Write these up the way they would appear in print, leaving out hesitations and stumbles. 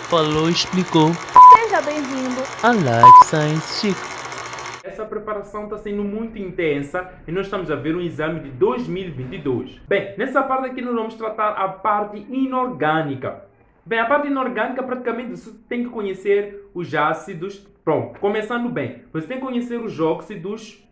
falou, explicou. Seja bem-vindo. A Life Science Chico. Essa preparação está sendo muito intensa e nós estamos a ver um exame de 2022. Bem, nessa parte aqui nós vamos tratar a parte inorgânica. Bem, a parte inorgânica praticamente você tem que conhecer os ácidos. Pronto, começando bem. Você tem que conhecer os óxidos,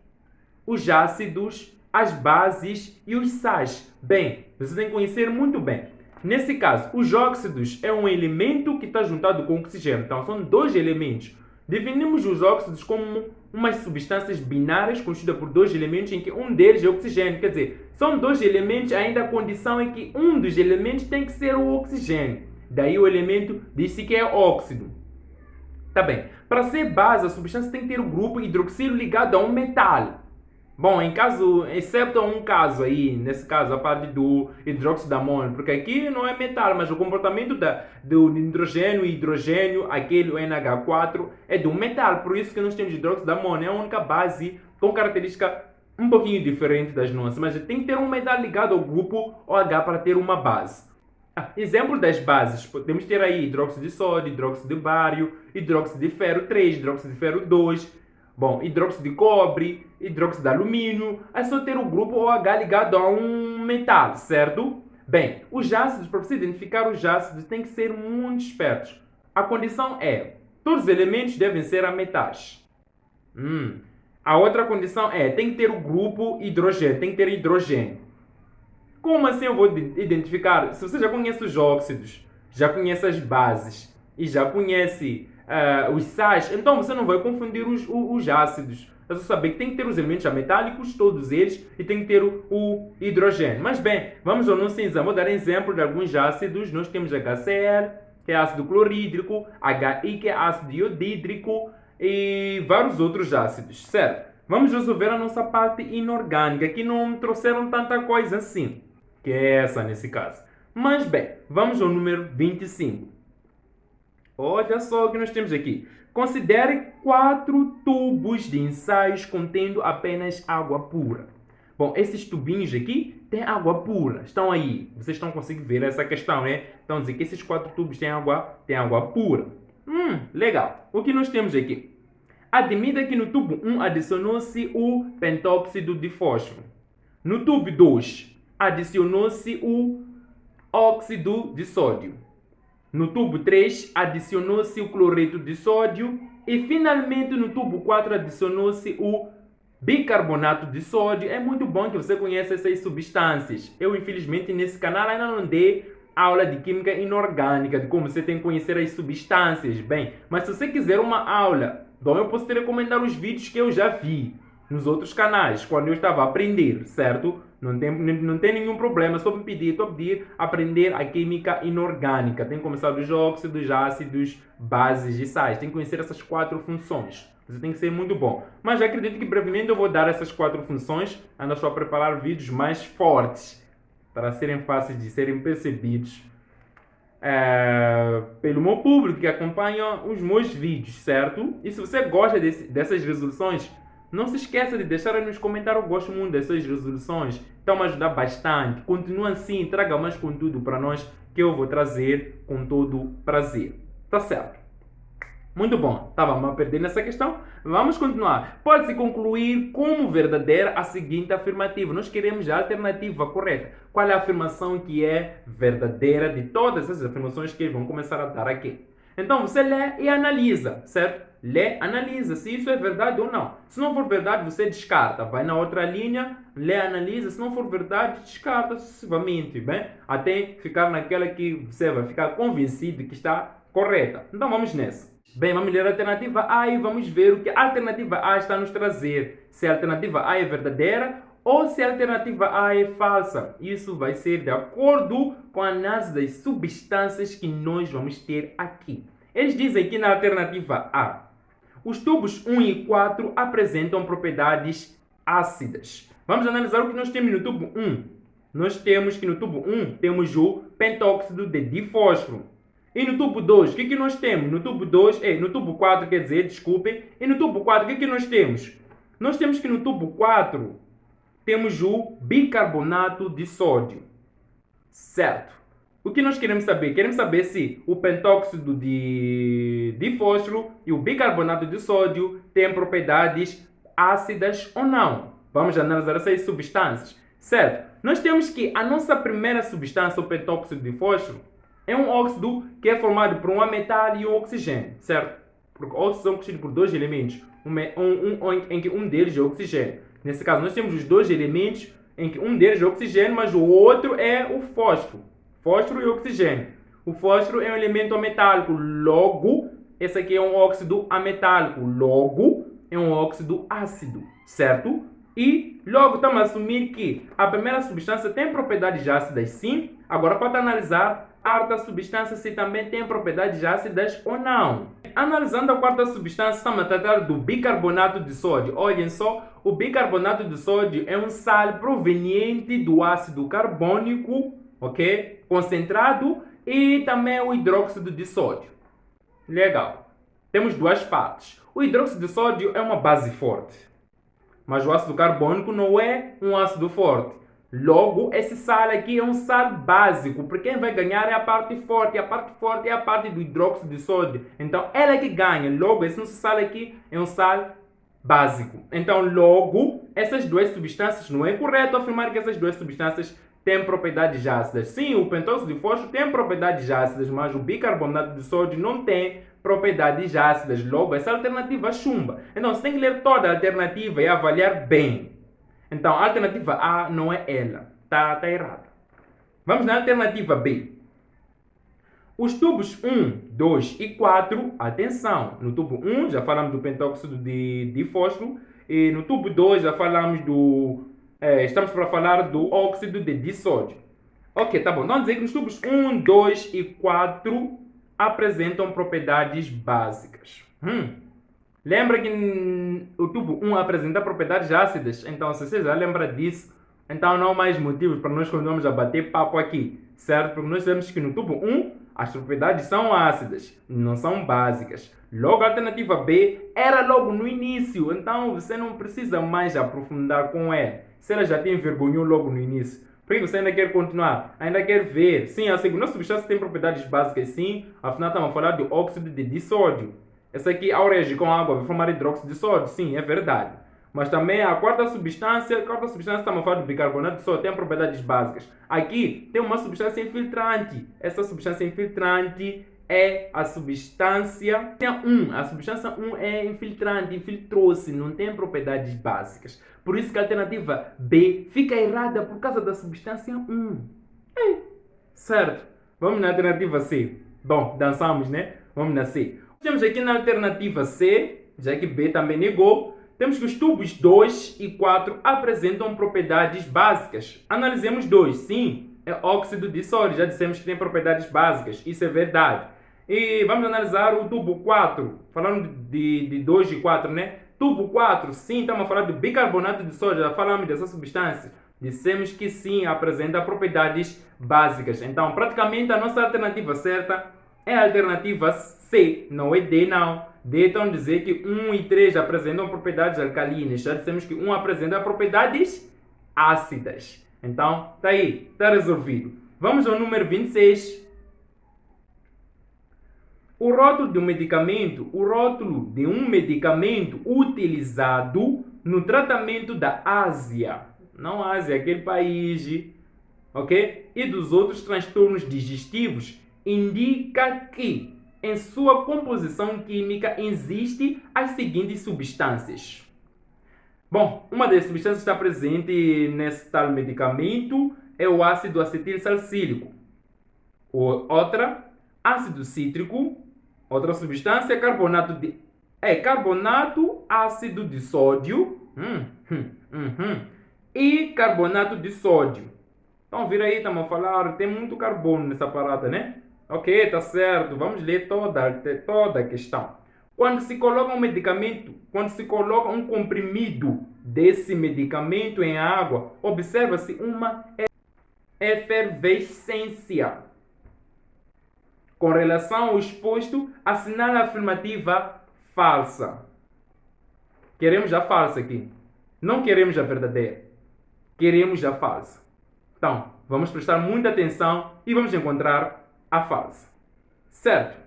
os ácidos, as bases e os sais. Bem, você tem que conhecer muito bem. Nesse caso, os óxidos é um elemento que está juntado com oxigênio. Então, são dois elementos. Definimos os óxidos como umas substâncias binárias constituídas por dois elementos em que um deles é oxigênio. Quer dizer, são dois elementos, ainda a condição é que um dos elementos tem que ser o oxigênio. Daí o elemento diz-se que é óxido. Tá bem. Para ser base, a substância tem que ter o grupo hidroxilo ligado a um metal. Bom, em caso, exceto um caso aí, nesse caso a parte do hidróxido de amônio, porque aqui não é metal, mas o comportamento do nitrogênio e hidrogênio, aquele NH4, é de um metal, por isso que nós temos hidróxido de amônio, é a única base com característica um pouquinho diferente das nossas, mas tem que ter um metal ligado ao grupo OH para ter uma base. Exemplo das bases, podemos ter aí hidróxido de sódio, hidróxido de bário, hidróxido de ferro 3, hidróxido de ferro 2, bom, hidróxido de cobre, hidróxido de alumínio, é só ter o grupo OH ligado a um metal, certo? Bem, os ácidos, para você identificar os ácidos, tem que ser muito espertos. A condição é, todos os elementos devem ser a metais. A outra condição é, tem que ter o grupo hidrogênio, tem que ter hidrogênio. Como assim eu vou identificar? Se você já conhece os óxidos, já conhece as bases e já conhece os sais, então você não vai confundir os ácidos. É só saber que tem que ter os elementos metálicos, todos eles, e tem que ter o hidrogênio. Mas bem, vamos ao nosso exame. Vou dar exemplo de alguns ácidos. Nós temos HCl, que é ácido clorídrico, HI, que é ácido iodídrico, e vários outros ácidos, certo? Vamos resolver a nossa parte inorgânica, que não trouxeram tanta coisa assim, que é essa nesse caso. Mas bem, vamos ao número 25. Olha só o que nós temos aqui. Considere 4 tubos de ensaios contendo apenas água pura. Bom, esses tubinhos aqui têm água pura. Estão aí. Vocês estão conseguindo ver essa questão, né? Então, dizer que esses 4 tubos têm água pura. Legal. O que nós temos aqui? Admita que no tubo 1 adicionou-se o pentóxido de fósforo. No tubo 2, adicionou-se o óxido de sódio. No tubo 3, adicionou-se o cloreto de sódio. E, finalmente, no tubo 4, adicionou-se o bicarbonato de sódio. É muito bom que você conheça essas substâncias. Eu, infelizmente, nesse canal ainda não dei aula de química inorgânica, de como você tem que conhecer as substâncias. Bem, mas se você quiser uma aula, bom, eu posso te recomendar os vídeos que eu já vi nos outros canais, quando eu estava a aprender, certo? Não tem nenhum problema, só me pedir, estou a pedir aprender a química inorgânica. Tem que começar dos óxidos, ácidos, bases e sais. Tem que conhecer essas 4 funções. Você tem que ser muito bom. Mas acredito que brevemente eu vou dar essas 4 funções. Ando só a preparar vídeos mais fortes, para serem fáceis de serem percebidos pelo meu público que acompanha os meus vídeos, certo? E se você gosta dessas resoluções, não se esqueça de deixar aí nos comentários. Eu gosto muito dessas resoluções, estão a ajudar bastante. Continua assim, traga mais conteúdo para nós que eu vou trazer com todo prazer. Tá certo? Muito bom. Estava a perder nessa questão. Vamos continuar. Pode-se concluir como verdadeira a seguinte afirmativa. Nós queremos a alternativa correta. Qual é a afirmação que é verdadeira de todas essas afirmações que vão começar a dar aqui? Então, você lê e analisa, certo? Lê, analisa se isso é verdade ou não. Se não for verdade, você descarta. Vai na outra linha, lê, analisa. Se não for verdade, descarta sucessivamente, bem? Até ficar naquela que você vai ficar convencido que está correta. Então, vamos nessa. Bem, vamos ler a alternativa A e vamos ver o que a alternativa A está a nos trazer. Se a alternativa A é verdadeira ou se a alternativa A é falsa. Isso vai ser de acordo com a análise das substâncias que nós vamos ter aqui. Eles dizem que na alternativa A, os tubos 1 e 4 apresentam propriedades ácidas. Vamos analisar o que nós temos no tubo 1. Nós temos que no tubo 1 temos o pentóxido de difósforo. E no tubo 2, o que nós temos? No tubo 2, no tubo 4, quer dizer, desculpem. E no tubo 4, o que nós temos? Nós temos que no tubo 4 temos o bicarbonato de sódio. Certo. O que nós queremos saber? Queremos saber se o pentóxido de fósforo e o bicarbonato de sódio têm propriedades ácidas ou não. Vamos analisar essas substâncias. Certo? Nós temos que a nossa primeira substância, o pentóxido de fósforo, é um óxido que é formado por um metal e um oxigênio. Certo? Porque óxidos são constituídos por dois elementos, em que um deles é oxigênio. Nesse caso, nós temos os dois elementos em que um deles é oxigênio, mas o outro é o fósforo. Fósforo e oxigênio. O fósforo é um elemento ametálico, logo, esse aqui é um óxido ametálico, logo, é um óxido ácido, certo? E logo estamos a assumir que a primeira substância tem propriedades ácidas, sim. Agora falta analisar a quarta substância se também tem propriedades ácidas ou não. Analisando a quarta substância, estamos a tratar do bicarbonato de sódio. Olhem só, o bicarbonato de sódio é um sal proveniente do ácido carbônico, ok? Concentrado, e também o hidróxido de sódio. Legal. Temos duas partes. O hidróxido de sódio é uma base forte, mas o ácido carbônico não é um ácido forte. Logo, esse sal aqui é um sal básico, porque quem vai ganhar é a parte forte. A parte forte é a parte do hidróxido de sódio. Então, ela é que ganha. Logo, esse nosso sal aqui é um sal básico. Então, logo, essas duas substâncias, não é correto afirmar que essas duas substâncias têm propriedades ácidas. Sim, o pentóxido de fósforo tem propriedades ácidas, mas o bicarbonato de sódio não tem propriedades ácidas. Logo, essa alternativa chumba. Então, você tem que ler toda a alternativa e avaliar bem. Então, a alternativa A não é ela. Tá errada. Vamos na alternativa B. Os tubos 1, 2 e 4, atenção. No tubo 1 já falamos do pentóxido de fósforo. E no tubo 2 já falamos estamos para falar do óxido de sódio. Ok, tá bom. Então, dizer que os tubos 1, 2 e 4 apresentam propriedades básicas. Lembra que o tubo 1 apresenta propriedades ácidas? Então, se você já lembra disso, então não há mais motivos para nós continuarmos a bater papo aqui, certo? Porque nós sabemos que no tubo 1 as propriedades são ácidas, não são básicas. Logo, a alternativa B era logo no início, então você não precisa mais aprofundar com ela. Se ela já te envergonhou logo no início, por que você ainda quer continuar? Ainda quer ver? Sim, a segunda substância tem propriedades básicas, sim. Afinal, estamos a falar do óxido de sódio. Essa aqui, ao reagir com água, vai formar hidróxido de sódio. Sim, é verdade. Mas também a quarta substância estamos a falar do bicarbonato de sódio, tem propriedades básicas. Aqui tem uma substância infiltrante. Essa substância infiltrante é a substância 1. A substância 1 é infiltrante, infiltrou-se, não tem propriedades básicas. Por isso que a alternativa B fica errada por causa da substância 1. Certo. Vamos na alternativa C. Bom, dançamos, né? Vamos na C. Temos aqui na alternativa C, já que B também negou, temos que os tubos 2 e 4 apresentam propriedades básicas. Analisemos 2. Sim, é óxido de sódio. Já dissemos que tem propriedades básicas. Isso é verdade. E vamos analisar o tubo 4. Falando de 2 e 4, né? Tubo 4, sim, estamos a falar do bicarbonato de sódio. Já falamos dessa substância. Dissemos que sim, apresenta propriedades básicas. Então, praticamente a nossa alternativa certa é a alternativa C, não é D, não. D estão a dizer que 1 e 3 apresentam propriedades alcalinas. Já dissemos que 1 apresenta propriedades ácidas. Então, tá aí, tá resolvido. Vamos ao número 26. O rótulo de um medicamento utilizado no tratamento da Ásia. Não Ásia, aquele país, ok? E dos outros transtornos digestivos, indica que em sua composição química existem as seguintes substâncias. Bom, uma das substâncias que está presente nesse tal medicamento é o ácido acetil salicílico. Outra, ácido cítrico. Outra substância, carbonato ácido de sódio. E carbonato de sódio. Então, vira aí, estamos a falar, tem muito carbono nessa parada, né? Ok, tá certo. Vamos ler toda a questão. Quando se coloca um medicamento, quando se coloca um comprimido desse medicamento em água, observa-se uma efervescência. Com relação ao exposto, assinala a afirmativa falsa. Queremos a falsa aqui. Não queremos a verdadeira. Queremos a falsa. Então, vamos prestar muita atenção e vamos encontrar a falsa. Certo?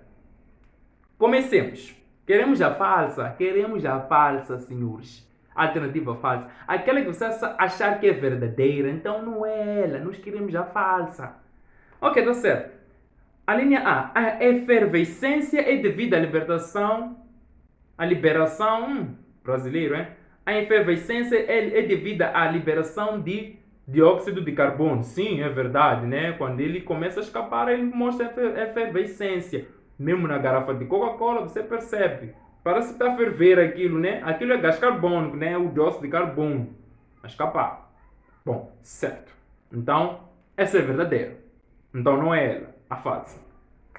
Comecemos. Queremos a falsa? Queremos a falsa, senhores. Alternativa falsa. Aquela que você achar que é verdadeira, então não é ela. Nós queremos a falsa. Ok, tá certo. A linha A. A efervescência é devida à libertação. A liberação. Brasileiro, hein? A efervescência é devida à liberação de dióxido de carbono. Sim, é verdade, né? Quando ele começa a escapar, ele mostra efervescência. Mesmo na garrafa de Coca-Cola, você percebe. Parece que está a ferver aquilo, né? Aquilo é gás carbônico, né? O dióxido de carbono. A escapar. Bom, certo. Então, essa é verdadeira. Então não é ela, a falsa.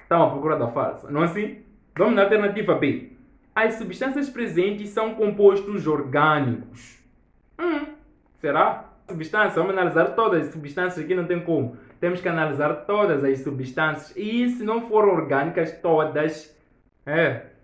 Estão à procura da falsa, não é assim? Vamos na alternativa B. As substâncias presentes são compostos orgânicos. Será? Substâncias, vamos analisar todas as substâncias aqui, não tem como. Temos que analisar todas as substâncias. E se não forem orgânicas todas,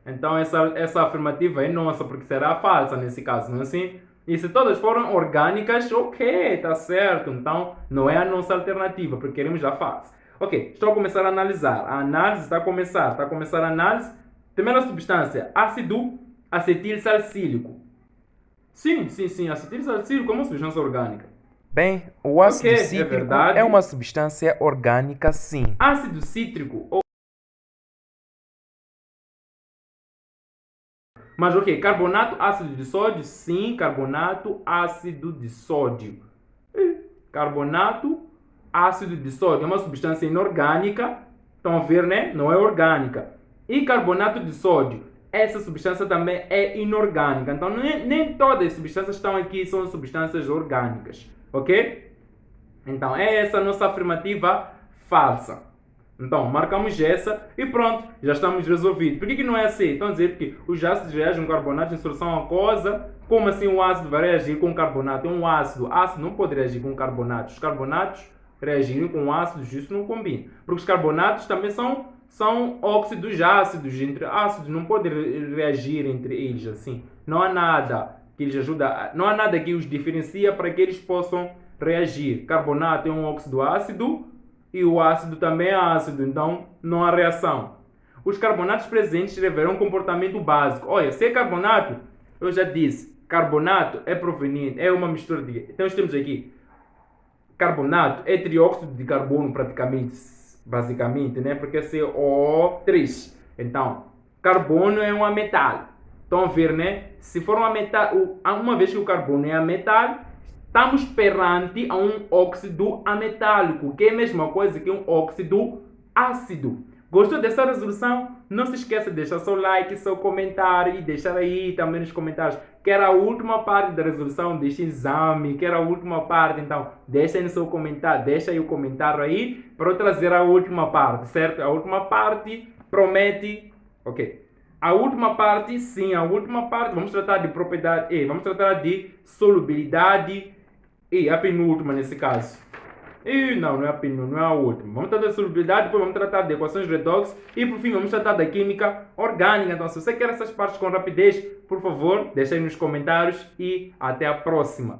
então essa afirmativa é nossa, porque será falsa nesse caso, não é assim? E se todas forem orgânicas, ok, está certo. Então não é a nossa alternativa, porque queremos a falsa. Ok, estou a começar a analisar. A análise está a começar a análise. Primeira substância, ácido acetil salicílico. Sim, acetil salicílico é uma substância orgânica. Bem, o ácido Ok, é cítrico verdade. é uma substância orgânica, sim. Ácido cítrico. Mas ok, carbonato ácido de sódio? Sim, carbonato ácido de sódio. Carbonato ácido de sódio é uma substância inorgânica. Estão a ver, né? Não é orgânica. E carbonato de sódio, essa substância também é inorgânica. Então nem todas as substâncias que estão aqui são substâncias orgânicas. Ok? Então é essa a nossa afirmativa falsa. Então, marcamos essa e pronto, já estamos resolvidos. Por que não é assim? Estão a dizer que os ácidos reagem com carbonato em solução aquosa. Como assim o ácido vai reagir com carbonato? É um ácido. Ácido não pode reagir com carbonatos. Os carbonatos reagirem com ácidos, isso não combina. Porque os carbonatos também são óxidos ácidos. Entre ácidos não podem reagir entre eles assim. Não há nada que eles ajuda, não há nada que os diferencia para que eles possam reagir. Carbonato é um óxido ácido. E o ácido também é ácido, então não há reação. Os carbonatos presentes revelam um comportamento básico. Olha, se é carbonato, eu já disse, carbonato é proveniente, é uma mistura de... Então nós temos aqui, carbonato é trióxido de carbono praticamente, basicamente, né? Porque é CO3. Então, carbono é um ametal. Estão a ver, né? Se for um ametal, uma vez que o carbono é ametal, estamos perante a um óxido ametálico, que é a mesma coisa que um óxido ácido. Gostou dessa resolução? Não se esqueça de deixar seu like, seu comentário e deixar aí também nos comentários que era a última parte da resolução deste exame, que era a última parte. Então, deixa aí no seu comentário, deixa aí o comentário aí para eu trazer a última parte, certo? A última parte promete... Ok. A última parte, sim, a última parte, vamos tratar de propriedade, vamos tratar de solubilidade e a penúltima nesse caso. Não é a penúltima, não é a última. Vamos tratar de solubilidade, depois vamos tratar de equações redox e por fim vamos tratar da química orgânica. Então, se você quer essas partes com rapidez, por favor, deixa aí nos comentários e até a próxima.